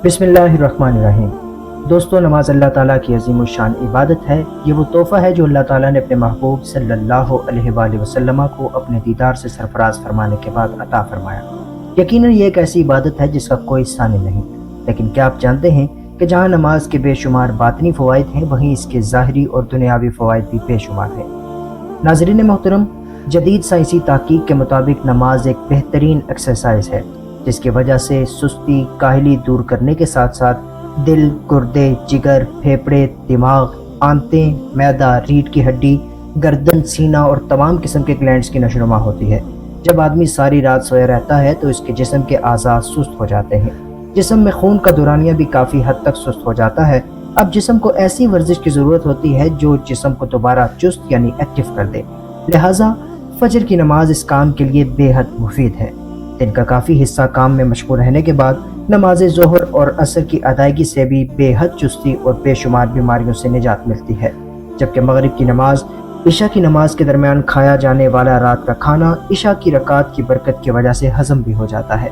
बिस्मिल्लाहिर्रहमानिर्रहीम। दोस्तों, नमाज अल्लाह ताला की अजीम शान इबादत है। ये वो तोहफ़ा है जो अल्लाह ताला ने अपने महबूब सल्लल्लाहु अलैहि वसल्लम को अपने दीदार से सरफराज फरमाने के बाद अता फरमाया। यकीनन ये एक ऐसी इबादत है जिसका कोई सानी नहीं। लेकिन क्या आप जानते हैं कि जहाँ नमाज के बेशुमार बातनी फ़वाइद हैं, वहीं इसके ज़ाहिरी और दुनियावी फ़वाइद भी बेशुमार हैं। नाज़रीन मोहतरम, जदीद साइंसी तहकीक के मुताबिक नमाज एक बेहतरीन एक्सरसाइज है जिसकी वजह से सुस्ती, काहली दूर करने के साथ साथ दिल, गुर्दे, जिगर, फेफड़े, दिमाग, आंतें, मैदा, रीढ़ की हड्डी, गर्दन, सीना और तमाम किस्म के ग्लैंड्स की नशोनुमा होती है। जब आदमी सारी रात सोया रहता है तो इसके जिस्म के आज़ा सुस्त हो जाते हैं। जिस्म में खून का दौरानिया भी काफ़ी हद तक सुस्त हो जाता है। अब जिस्म को ऐसी वर्जिश की ज़रूरत होती है जो जिस्म को दोबारा चुस्त यानी एक्टिव कर दे। लिहाजा फजर की नमाज इस काम के लिए बेहद मुफीद है। दिन का काफ़ी हिस्सा काम में मशगूल रहने के बाद नमाज ज़ोहर और असर की अदायगी से भी बेहद चुस्ती और बेशुमार बीमारियों से निजात मिलती है। जबकि मगरिब की नमाज, इशा की नमाज के दरमियान खाया जाने वाला रात का खाना इशा की रकात की बरकत की वजह से हजम भी हो जाता है।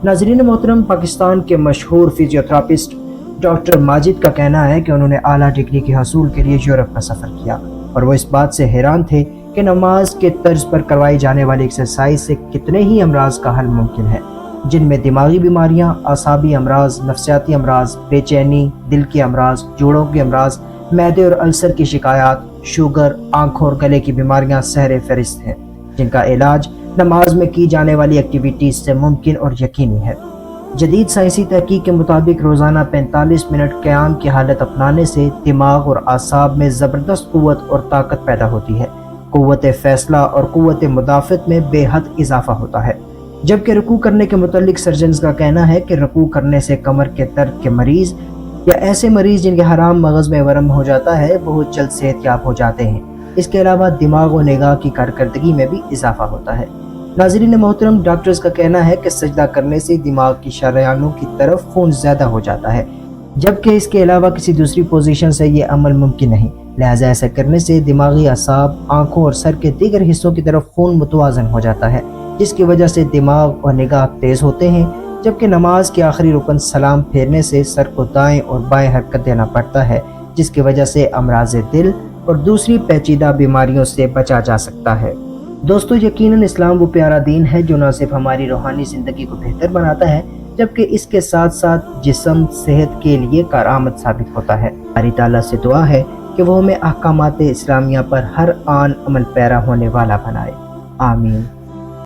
नाज़रीन मोहतरम, पाकिस्तान के मशहूर फिजियोथेरापिस्ट डॉक्टर माजिद का कहना है कि उन्होंने आला डिग्री के हसूल के लिए यूरोप का सफ़र किया और वो इस बात से हैरान थे कि नमाज के तर्ज पर करवाई जाने वाली एक्सरसाइज से कितने ही अमराज का हल मुमकिन है, जिनमें दिमागी बीमारियां, आसाबी अमराज, नफ्सियाती अमराज, बेचैनी, दिल के अमराज, जोड़ों के अमराज, मैदे और अल्सर की शिकायत, शुगर, आंखों और गले की बीमारियां सहरे फहरिस्त हैं, जिनका इलाज नमाज में की जाने वाली एक्टिविटीज से मुमकिन और यकीनी है। जदीद साइंसी तहकीक के मुताबिक रोज़ाना 45 मिनट क़याम की हालत अपनाने से दिमाग और आसाब में ज़बरदस्त क़ुव्वत और ताकत पैदा होती है। क़ुव्वत फ़ैसला और क़ुव्वत मुदाफ़त में बेहद इजाफा होता है। जबकि रुकू करने के मुतालिक सर्जन्स का कहना है कि रुकू करने से कमर के दर्द के मरीज़ या ऐसे मरीज़ जिनके हराम मगज़ में वरम हो जाता है बहुत जल्द सेहतयाब हो जाते हैं। इसके अलावा दिमाग और निगाह की कारकर्दगी में भी इजाफा होता है। नाज़रीन मोहतरम, डॉक्टर्स का कहना है कि सजदा करने से दिमाग की शरेआनों की तरफ खून ज़्यादा हो जाता है, जबकि इसके अलावा किसी दूसरी पोजीशन से ये अमल मुमकिन नहीं। लिहाजा ऐसा करने से दिमागी असाब, आंखों और सर के दीगर हिस्सों की तरफ खून मुतवाज़न हो जाता है, जिसकी वजह से दिमाग और निगाह तेज़ होते हैं। जबकि नमाज के आखिरी रुकन सलाम फेरने से सर को दाएं और बाएं हरकत देना पड़ता है, जिसकी वजह से अमराज दिल और दूसरी पेचीदा बीमारियों से बचा जा सकता है। दोस्तों, यकीनन इस्लाम वो प्यारा दीन है जो न सिर्फ हमारी रूहानी ज़िंदगी को बेहतर बनाता है, जबकि इसके साथ साथ जिस्म सेहत के लिए कारआमद साबित होता है। अल्लाह ताला से दुआ है कि वो हमें अहकामात इस्लामिया पर हर आन अमल पैरा होने वाला बनाए। आमीन।